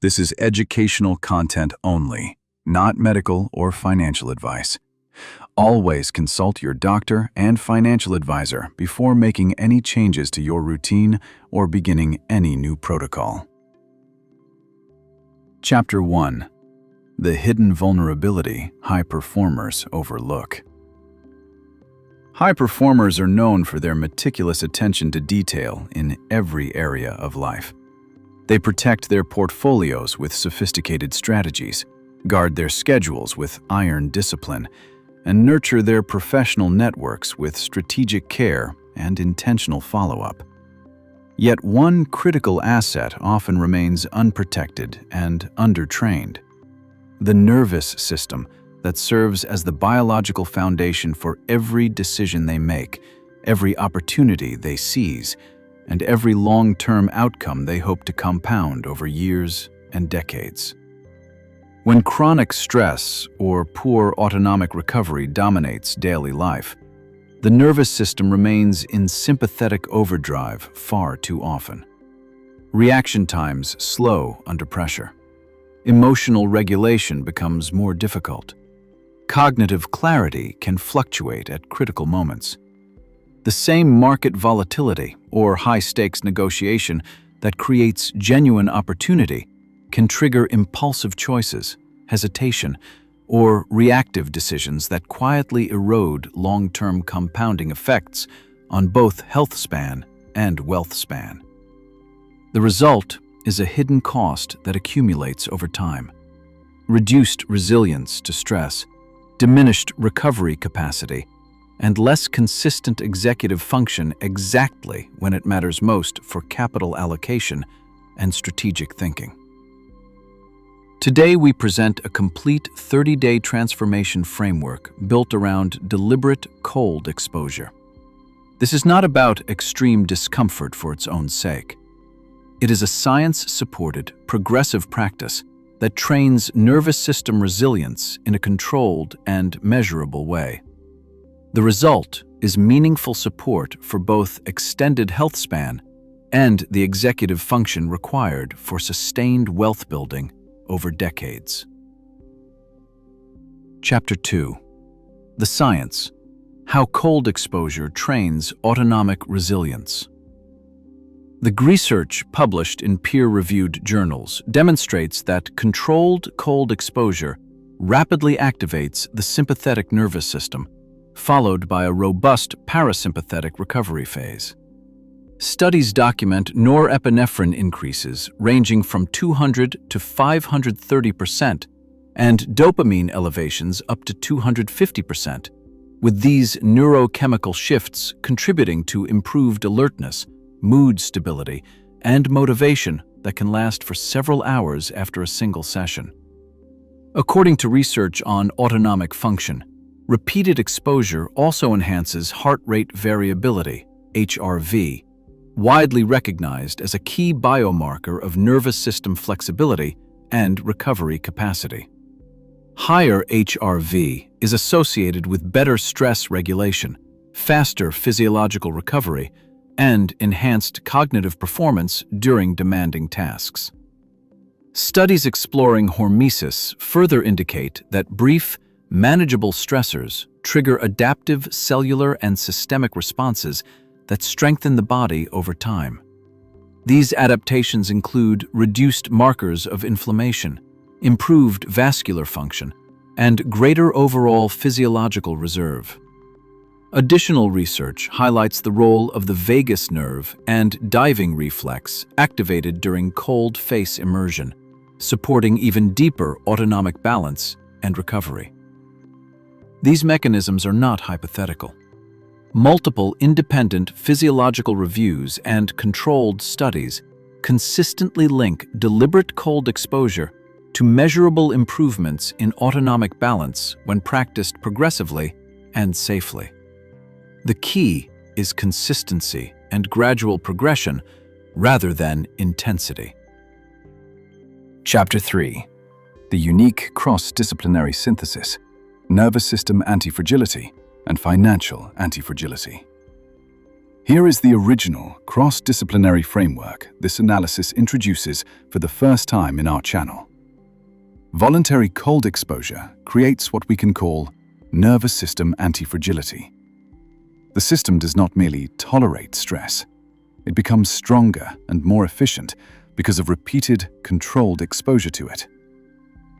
This is educational content only, not medical or financial advice. Always consult your doctor and financial advisor before making any changes to your routine or beginning any new protocol. Chapter 1. The hidden vulnerability high performers overlook. High performers are known for their meticulous attention to detail in every area of life. They protect their portfolios with sophisticated strategies, guard their schedules with iron discipline, and nurture their professional networks with strategic care and intentional follow-up. Yet one critical asset often remains unprotected and undertrained: the nervous system that serves as the biological foundation for every decision they make, every opportunity they seize, and every long-term outcome they hope to compound over years and decades. When chronic stress or poor autonomic recovery dominates daily life, the nervous system remains in sympathetic overdrive far too often. Reaction times slow under pressure. Emotional regulation becomes more difficult. Cognitive clarity can fluctuate at critical moments. The same market volatility or high-stakes negotiation that creates genuine opportunity can trigger impulsive choices, hesitation, or reactive decisions that quietly erode long-term compounding effects on both Healthspan and Wealthspan. The result is a hidden cost that accumulates over time: reduced resilience to stress, diminished recovery capacity, and less consistent executive function exactly when it matters most for capital allocation and strategic thinking. Today we present a complete 30-day transformation framework built around deliberate cold exposure. This is not about extreme discomfort for its own sake. It is a science-supported, progressive practice that trains nervous system resilience in a controlled and measurable way. The result is meaningful support for both extended health span and the executive function required for sustained wealth building over decades. Chapter 2. The Science: How Cold Exposure Trains Autonomic Resilience. The research published in peer-reviewed journals demonstrates that controlled cold exposure rapidly activates the sympathetic nervous system, followed by a robust parasympathetic recovery phase. Studies document norepinephrine increases ranging from 200 to 530% and dopamine elevations up to 250%, with these neurochemical shifts contributing to improved alertness, mood stability, and motivation that can last for several hours after a single session. According to research on autonomic function, repeated exposure also enhances heart rate variability, HRV, widely recognized as a key biomarker of nervous system flexibility and recovery capacity. Higher HRV is associated with better stress regulation, faster physiological recovery, and enhanced cognitive performance during demanding tasks. Studies exploring hormesis further indicate that brief, manageable stressors trigger adaptive cellular and systemic responses that strengthen the body over time. These adaptations include reduced markers of inflammation, improved vascular function, and greater overall physiological reserve. Additional research highlights the role of the vagus nerve and diving reflex activated during cold face immersion, supporting even deeper autonomic balance and recovery. These mechanisms are not hypothetical. Multiple independent physiological reviews and controlled studies consistently link deliberate cold exposure to measurable improvements in autonomic balance when practiced progressively and safely. The key is consistency and gradual progression rather than intensity. Chapter 3. The Unique Cross-Disciplinary Synthesis: Nervous System Anti-Fragility and Financial Anti-Fragility. Here is the original cross-disciplinary framework this analysis introduces for the first time in our channel. Voluntary cold exposure creates what we can call nervous system anti-fragility. The system does not merely tolerate stress. It becomes stronger and more efficient because of repeated, controlled exposure to it.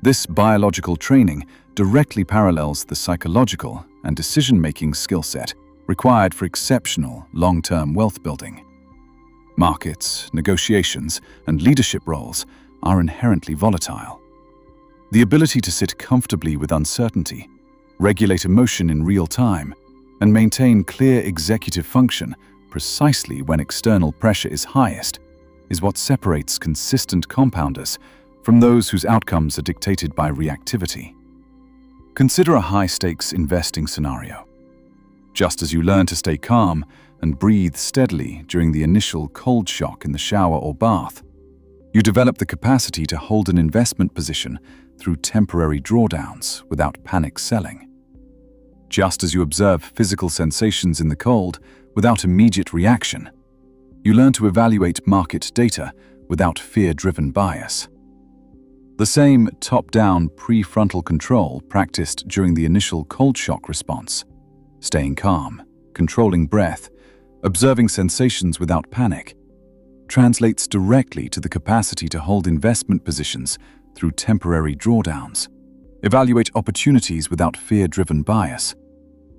This biological training directly parallels the psychological and decision-making skill set required for exceptional long-term wealth building. Markets, negotiations, and leadership roles are inherently volatile. The ability to sit comfortably with uncertainty, regulate emotion in real time, and maintain clear executive function precisely when external pressure is highest is what separates consistent compounders from those whose outcomes are dictated by reactivity. Consider a high-stakes investing scenario. Just as you learn to stay calm and breathe steadily during the initial cold shock in the shower or bath, you develop the capacity to hold an investment position through temporary drawdowns without panic selling. Just as you observe physical sensations in the cold without immediate reaction, you learn to evaluate market data without fear-driven bias. The same top-down prefrontal control practiced during the initial cold shock response, staying calm, controlling breath, observing sensations without panic, translates directly to the capacity to hold investment positions through temporary drawdowns, evaluate opportunities without fear-driven bias,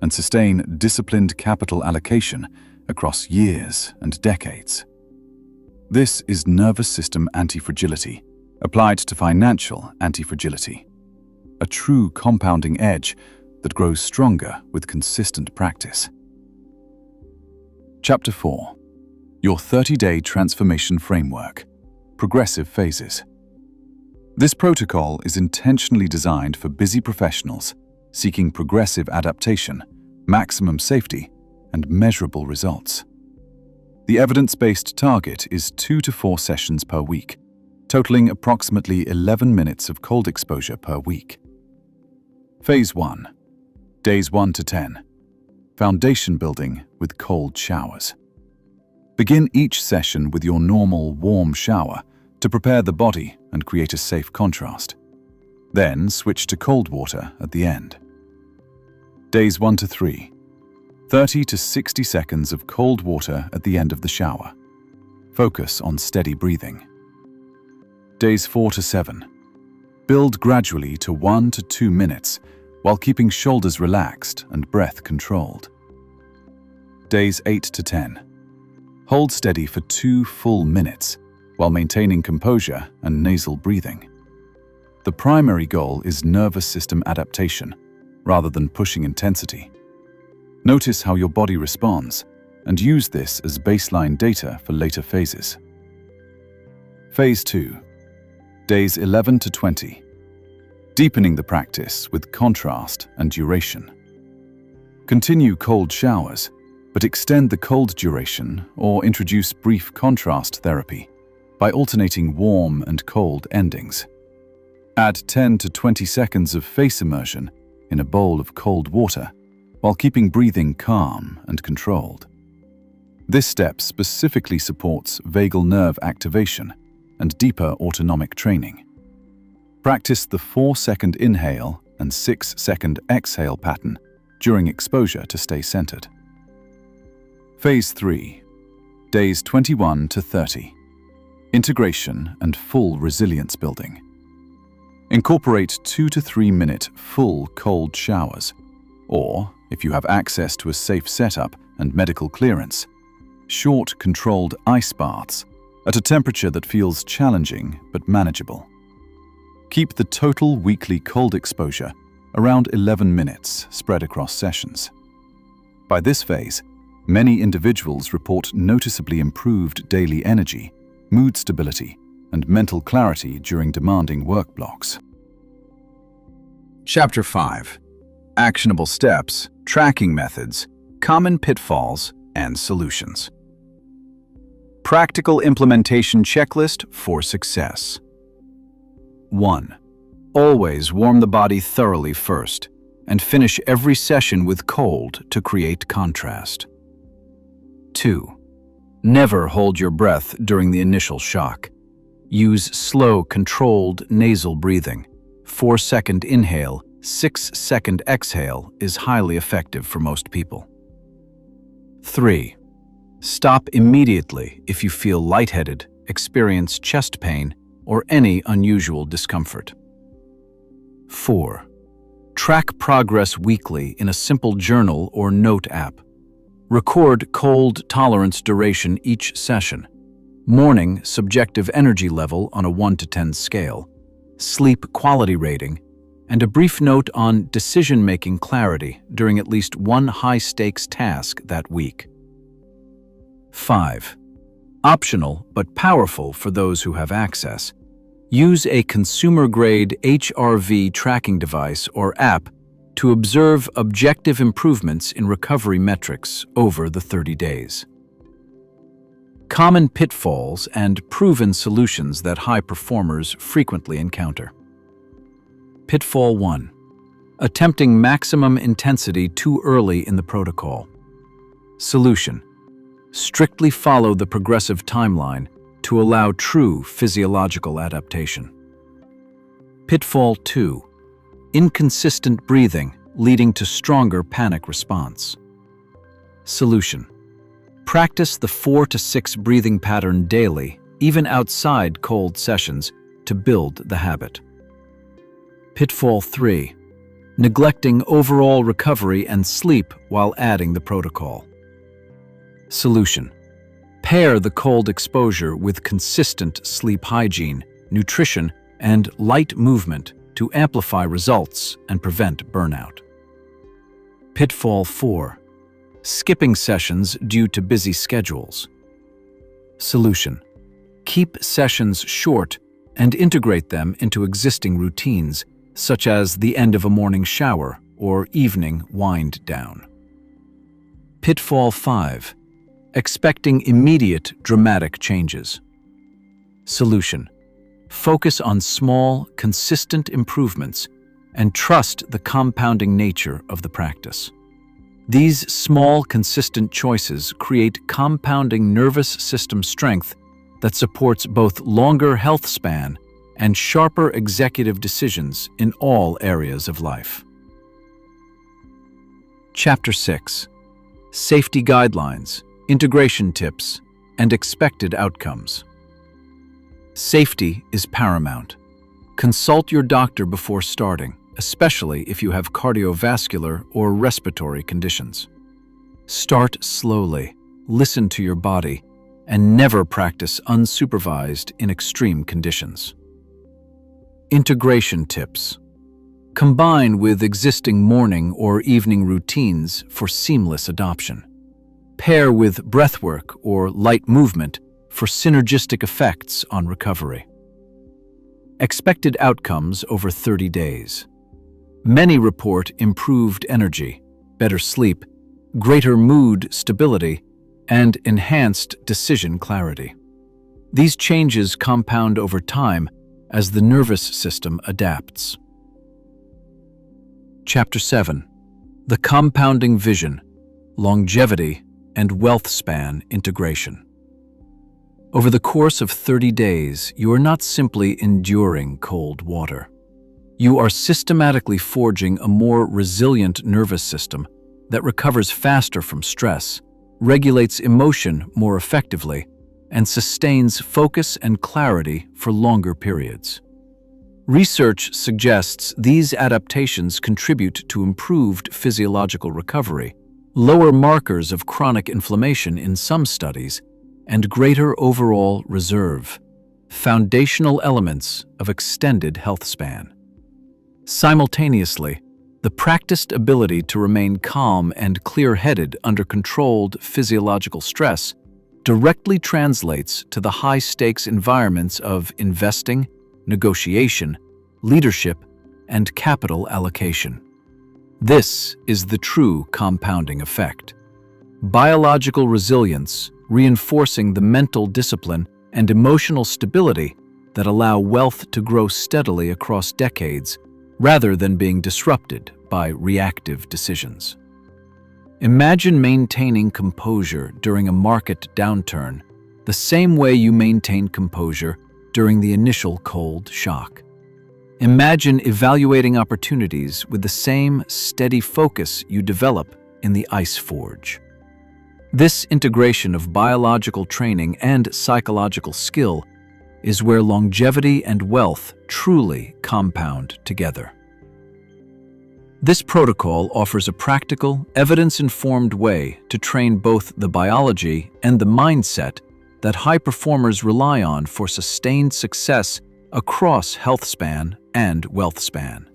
and sustain disciplined capital allocation across years and decades. This is nervous system anti-fragility applied to financial anti-fragility, a true compounding edge that grows stronger with consistent practice. Chapter 4. Your 30-Day Transformation Framework, Progressive Phases. This protocol is intentionally designed for busy professionals seeking progressive adaptation, maximum safety, and measurable results. The evidence-based target is 2 to 4 sessions per week, totaling approximately 11 minutes of cold exposure per week. Phase 1. Days 1 to 10. Foundation building with cold showers. Begin each session with your normal warm shower to prepare the body and create a safe contrast. Then switch to cold water at the end. Days 1 to 3. 30 to 60 seconds of cold water at the end of the shower. Focus on steady breathing. Days 4 to 7. Build gradually to 1 to 2 minutes while keeping shoulders relaxed and breath controlled. Days 8 to 10. Hold steady for 2 full minutes while maintaining composure and nasal breathing. The primary goal is nervous system adaptation rather than pushing intensity. Notice how your body responds and use this as baseline data for later phases. Phase 2. Days 11 to 20. Deepening the practice with contrast and duration. Continue cold showers, but extend the cold duration or introduce brief contrast therapy by alternating warm and cold endings. Add 10 to 20 seconds of face immersion in a bowl of cold water while keeping breathing calm and controlled. This step specifically supports vagal nerve activation and deeper autonomic training. Practice the 4-second inhale and 6-second exhale pattern during exposure to stay centered. Phase 3. Days 21 to 30. Integration and full resilience building. Incorporate 2 to 3 minute full cold showers, or, if you have access to a safe setup and medical clearance, short controlled ice baths at a temperature that feels challenging but manageable. Keep the total weekly cold exposure around 11 minutes spread across sessions. By this phase, many individuals report noticeably improved daily energy, mood stability, and mental clarity during demanding work blocks. Chapter 5. Actionable steps, tracking methods, common pitfalls, and solutions. Practical implementation checklist for success. 1. Always warm the body thoroughly first, and finish every session with cold to create contrast. 2. Never hold your breath during the initial shock. Use slow, controlled nasal breathing. 4-second inhale, 6-second exhale is highly effective for most people. 3. Stop immediately if you feel lightheaded, experience chest pain, or any unusual discomfort. 4. Track progress weekly in a simple journal or note app. Record cold tolerance duration each session, morning subjective energy level on a 1 to 10 scale, sleep quality rating, and a brief note on decision-making clarity during at least one high-stakes task that week. 5. Optional but powerful for those who have access. Use a consumer-grade HRV tracking device or app to observe objective improvements in recovery metrics over the 30 days. Common pitfalls and proven solutions that high performers frequently encounter. Pitfall 1. Attempting maximum intensity too early in the protocol. Solution. Strictly follow the progressive timeline to allow true physiological adaptation. Pitfall 2. Inconsistent breathing leading to stronger panic response. Solution. Practice the 4 to 6 breathing pattern daily, even outside cold sessions, to build the habit. Pitfall 3. Neglecting overall recovery and sleep while adding the protocol. Solution. Pair the cold exposure with consistent sleep hygiene, nutrition, and light movement to amplify results and prevent burnout. Pitfall 4. Skipping sessions due to busy schedules. Solution. Keep sessions short and integrate them into existing routines, such as the end of a morning shower or evening wind down. Pitfall 5. Expecting immediate dramatic changes. Solution. Focus on small, consistent improvements and trust the compounding nature of the practice. These small, consistent choices create compounding nervous system strength that supports both longer health span and sharper executive decisions in all areas of life. Chapter 6. Safety Guidelines, Integration Tips, and Expected Outcomes. Safety is paramount. Consult your doctor before starting, especially if you have cardiovascular or respiratory conditions. Start slowly, listen to your body, and never practice unsupervised in extreme conditions. Integration tips. Combine with existing morning or evening routines for seamless adoption. Pair with breathwork or light movement for synergistic effects on recovery. Expected outcomes over 30 days. Many report improved energy, better sleep, greater mood stability, and enhanced decision clarity. These changes compound over time as the nervous system adapts. Chapter 7. The Compounding Vision, Longevity, and Wealthspan Integration. Over the course of 30 days, you are not simply enduring cold water. You are systematically forging a more resilient nervous system that recovers faster from stress, regulates emotion more effectively, and sustains focus and clarity for longer periods. Research suggests these adaptations contribute to improved physiological recovery, lower markers of chronic inflammation in some studies, and greater overall reserve, foundational elements of extended health span. Simultaneously, the practiced ability to remain calm and clear-headed under controlled physiological stress directly translates to the high-stakes environments of investing, negotiation, leadership, and capital allocation. This is the true compounding effect. Biological resilience reinforcing the mental discipline and emotional stability that allow wealth to grow steadily across decades rather than being disrupted by reactive decisions. Imagine maintaining composure during a market downturn, the same way you maintain composure during the initial cold shock. Imagine evaluating opportunities with the same steady focus you develop in the ice forge. This integration of biological training and psychological skill is where longevity and wealth truly compound together. This protocol offers a practical, evidence-informed way to train both the biology and the mindset that high performers rely on for sustained success across Healthspan and Wealthspan.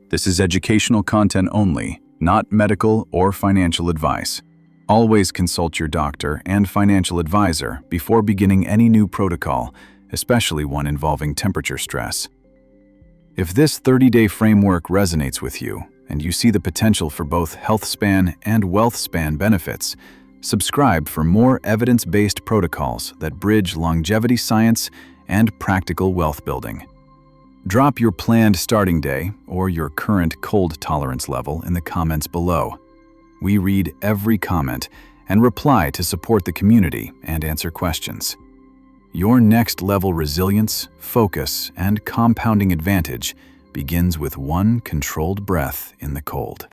This is educational content only, not medical or financial advice. Always consult your doctor and financial advisor before beginning any new protocol, especially one involving temperature stress. If this 30-day framework resonates with you and you see the potential for both Healthspan and Wealthspan benefits, subscribe for more evidence-based protocols that bridge longevity science and practical wealth building. Drop your planned starting day or your current cold tolerance level in the comments below. We read every comment and reply to support the community and answer questions. Your next level resilience, focus, and compounding advantage begins with one controlled breath in the cold.